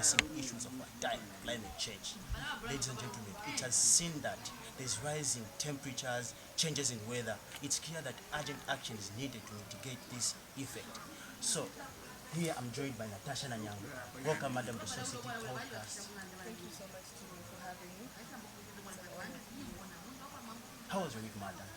pressing issues of our time, climate change. Ladies and gentlemen, it has seen that there's rising temperatures, changes in weather. It's clear that urgent action is needed to mitigate this effect. So, here I'm joined by Natasha and Nanyangwe. Welcome, Madam, to Society Podcast. Thank you so much to me for having me. It's an honor. How was your week, Madam?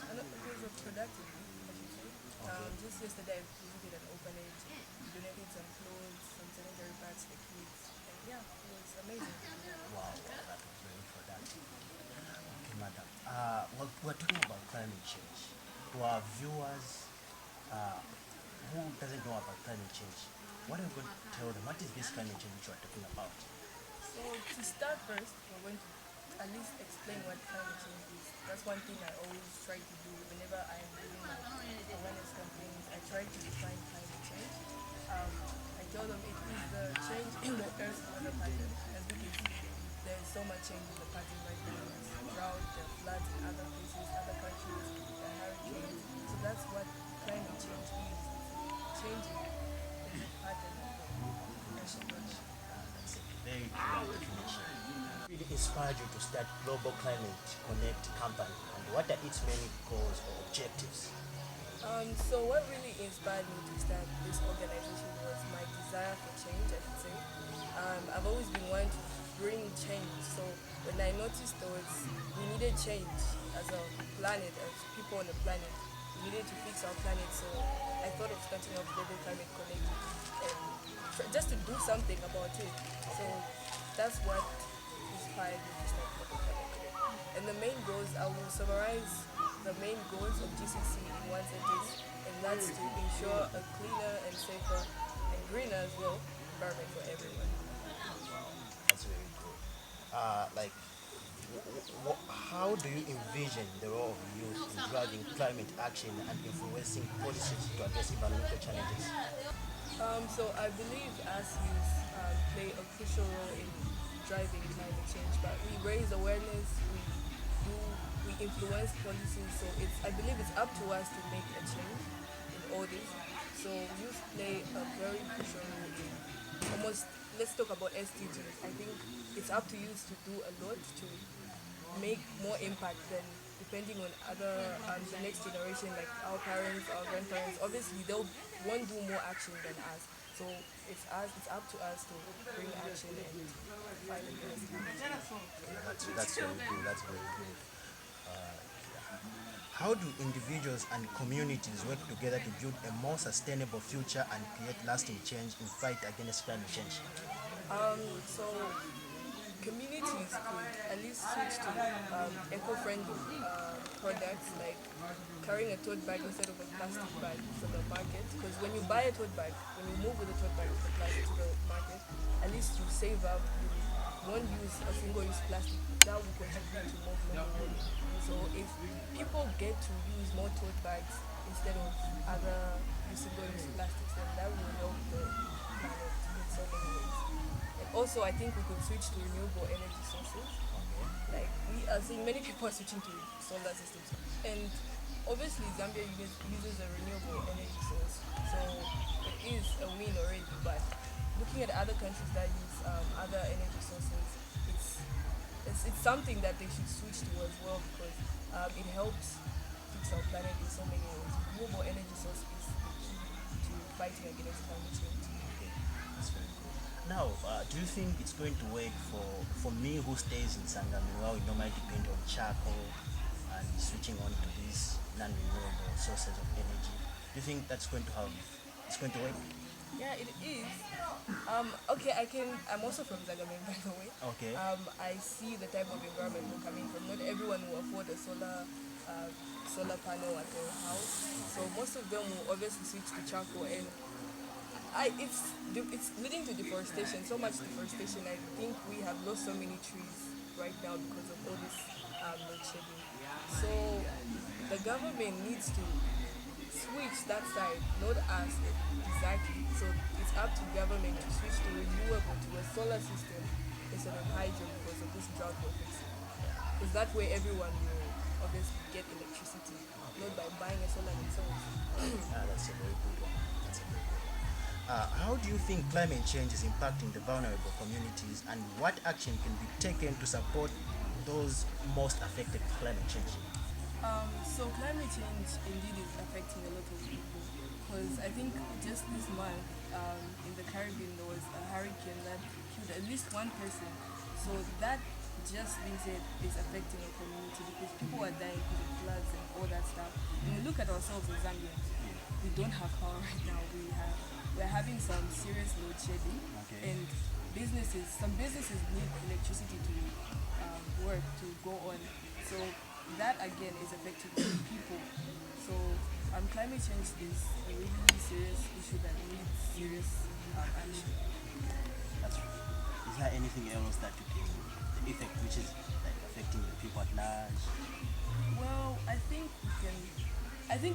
It was a productive week, I should say. Okay. Just yesterday I visited an orphanage, donated some clothes, some sanitary pads to the kids, and yeah, it was amazing. Wow, that was very productive. Okay, Madam. We're talking about climate change. To our viewers who doesn't know about climate change, what are you going to tell them? What is this climate change which you are talking about? So to start first, we're going to at least explain what climate change is. That's one thing I always try to do whenever I'm doing my awareness campaigns. I try to define climate change. I tell them it is the change in the Earth's weather pattern. As we can see, there is so much change in the pattern right now. There's drought, there are floods in other places, other countries, there are hurricanes. So that's what climate change is. Changing the pattern of the ocean. That's a very clear definition. Really inspired you to start Global Climate Connect company, and what are its main goals or objectives? So what really inspired me to start this organization was my desire for change, I should say. I've always been wanting to bring change. So when I noticed we needed change as a planet, as people on the planet, we needed to fix our planet. So I thought of starting up Global Climate Connect and just to do something about it. So that's what inspired me to start Global Climate Connect. And the main goals, I will summarize the main goals of GCC in one sentence, and that's to ensure a cleaner and safer and greener as well environment for everyone. That's very good. How do you envision the role of youth in driving climate action and influencing policies to address environmental challenges? So I believe as youth play a crucial role in driving climate change, but we raise awareness, we influence policies. So I believe it's up to us to make a change in all this. So youth play a very crucial role in almost. Let's talk about SDGs. I think it's up to youth to do a lot to make more impact than depending on other the next generation, like our parents, our grandparents. Obviously, they'll won't do more action than us. So it's up to us to bring action and fight against climate change. That's very good. That's very good. How do individuals and communities work together to build a more sustainable future and create lasting change in fight against climate change? So communities could at least switch to eco-friendly products like carrying a tote bag instead of a plastic bag to the market. Because when you buy a tote bag, when you move with a tote bag to the market, at least you save up. You won't use a single-use plastic. That will contribute to more global warming. So if people get to use more tote bags instead of other single-use plastics, then that will help the planet in so many ways. And also, I think we could switch to renewable energy sources. Like we are seeing many people are switching to solar systems, and obviously Zambia uses a renewable energy source, so it is a win already. But looking at other countries that use other energy sources, it's something that they should switch to as well, because it helps fix our planet in so many ways. Renewable energy source is the key to fighting against climate change. That's very good. Now, do you think it's going to work for me who stays in Sangami, where we normally depend on charcoal and switching on to these non-renewable sources of energy? Do you think it's going to work? Yeah, it is. Okay, I'm also from Zagamen, by the way. Okay. I see the type of environment we're coming from. Not everyone will afford a solar panel at their house, so most of them will obviously switch to charcoal, and it's leading to deforestation. So much deforestation. I think we have lost so many trees right now because of all this load shedding. So the government needs to switch that side, not us exactly. So it's up to government to switch to renewable, to a solar system instead of hydro, because of this drought we're facing. Because that way everyone will obviously get electricity, not by buying a solar themselves. That's a very good one. That's a very good one. How do you think climate change is impacting the vulnerable communities, and what action can be taken to support those most affected by climate change? So climate change indeed is affecting a lot of people because I think just this month in the Caribbean there was a hurricane that killed at least one person. So that just being said is affecting a community because people are dying because of floods and all that stuff. When we look at ourselves as Zambians, we don't have power right now. We're having some serious load shedding, Okay. and some businesses need electricity to work to go on. So that again is affecting people. So climate change is a really serious issue that needs serious action. That's right. Is there anything else that you can, the effect which is like affecting the people at large? Well, I think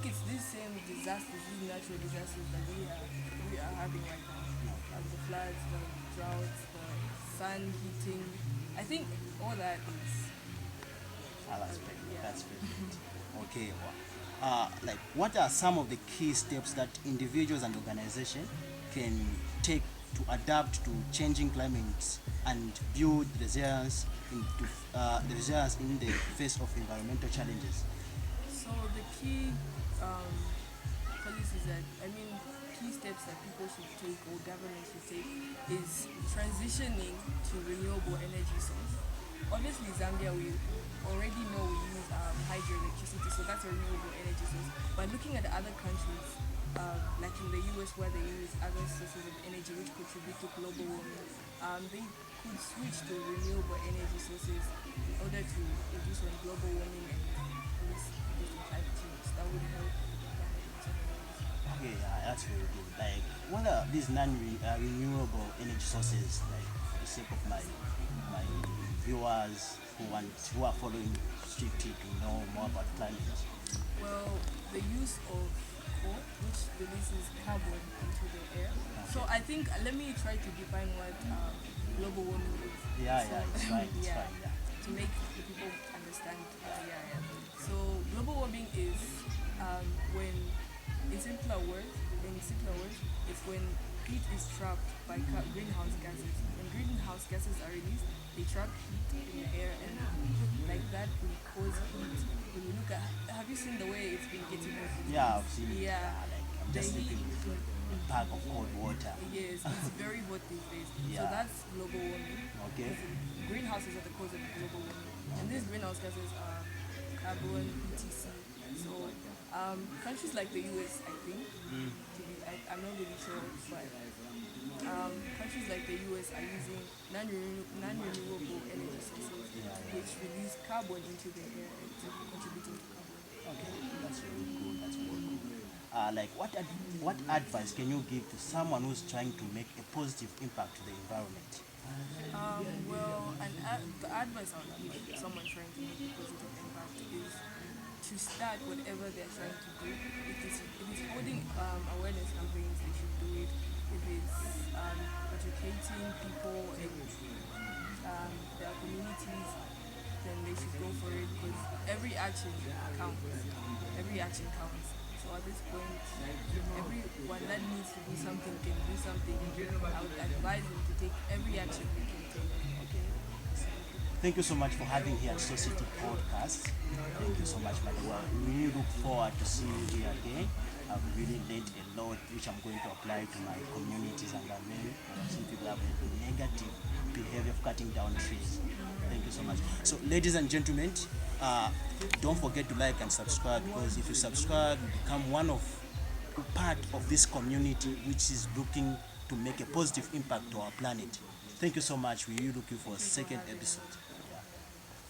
it's these same disasters, these natural disasters that we are having right now. The floods, the droughts, the sun heating. I think all that is Ah, that's perfect. yeah. That's perfect. Okay. Like, what are some of the key steps that individuals and organizations can take to adapt to changing climates and build the resilience in the face of environmental challenges? So the key policies that key steps that people should take or governments should take is transitioning to renewable energy source. Obviously, Zambia we already know we use hydroelectricity, so that's a renewable energy source. But looking at the other countries, like in the US where they use other sources of energy which contribute to global warming, they could switch to renewable energy sources in order to reduce on global warming and reduce on climate change. That would help. Okay, yeah, that's very good. Like, what are these non-renewable energy sources? Like, for the sake of my viewers who are following strictly to know more about climate. Well, the use of coal, which releases carbon into the air. So I think let me try to define what global warming is. Yeah, So, yeah, it's fine, it's yeah, fine. Yeah. to make the people understand. Yeah. So global warming is when, in simpler words, it's when heat is trapped by greenhouse gases. When greenhouse gases are released, they trap heat in the air, and like that will cause heat. When you look at, have you seen the way it's been getting hot? Yeah, I've seen it. Yeah, Like, I'm the just heat. looking a bag of cold water. Yes, it's very hot these days. So Yeah. that's global warming. Okay. Greenhouses are the cause of global warming, and these greenhouse gases are carbon, etc. So countries like the US, I think, I'm not really sure, but countries like the US are using non-renewable energy sources, which release carbon into the air and contributing to carbon. Okay, that's very good. That's very good. Like, what advice can you give to someone who's trying to make a positive impact to the environment? The advice I would give to someone trying to make a positive impact is to start whatever they're trying to do. If it's holding awareness campaigns, they should do it. If it's educating people in their communities, then they should go for it because every action counts. Every action counts. So at this point, everyone that needs to do something can do something. I would advise them to take every action they can take. Okay. Thank you so much for having here at Society Podcast. Thank you so much, Madam. We really look forward to seeing you here again. I've really learned a lot which I'm going to apply to my communities and I mean, some people have a negative behavior of cutting down trees. Thank you so much. So, ladies and gentlemen, don't forget to like and subscribe, because if you subscribe, you become part of this community which is looking to make a positive impact to our planet. Thank you so much. We're looking for a second episode.